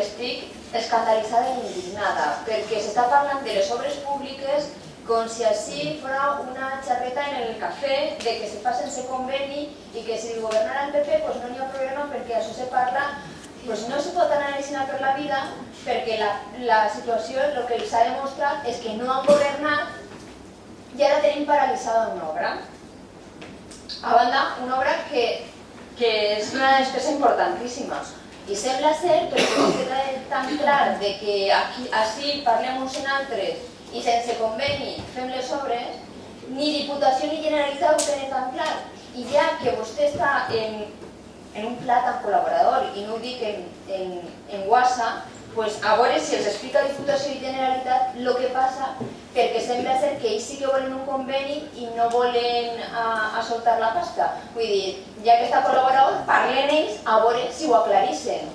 que estic escandalitzada i indignada, perquè s'està parlant de les obres públiques com si així fora una xarreta en el cafè de que se fa sense conveni i que si governara el PP no hi ha problema perquè això se parla, no se pot anar així per la vida perquè la situació, el que s'ha demostrat és que no han governat i ara tenim paralitzada una obra. A banda, una obra que és una despesa importantíssima. I sembla ser, perquè queda tan clar que així parlem uns en altres i sense conveni fem les obres, ni Diputació ni Generalitat ho tenen tan clar. I ja que vostè està en un pla tan col·laborador, i no ho dic en guasa, a veure si els explica Diputació i Generalitat el que passa, perquè sembla ser que ells sí que volen un conveni i no volen soltar la pasta. Vull dir, ja que està col·laborador, parlen ells a veure si ho aclareixen.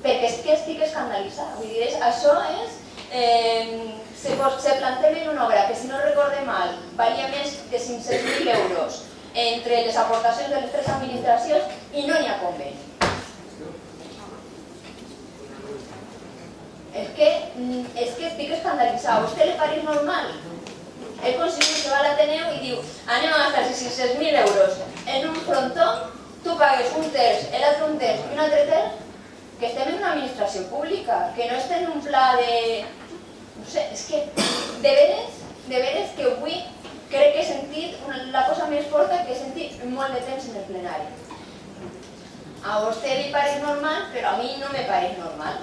Perquè és que estic escandalitzada. Vull dir, això és... Se planteja una obra que, si no recorde mal, valia més de 500.000 euros entre les aportacions de les tres administracions i no n'hi ha conveni. És que estic escandalitzada. A vostè li pareix normal? El conseller se va a l'Ateneu i diu anem a gastar 600.000 euros en un frontó, tu pagues un terç, l'altre un terç i un altre terç, que estem en una administració pública, que no estem en un pla de... No sé, és que de veres que avui crec que he sentit la cosa més forta que he sentit molt de temps en el plenari. A vostè li pareix normal, però a mi no me pareix normal.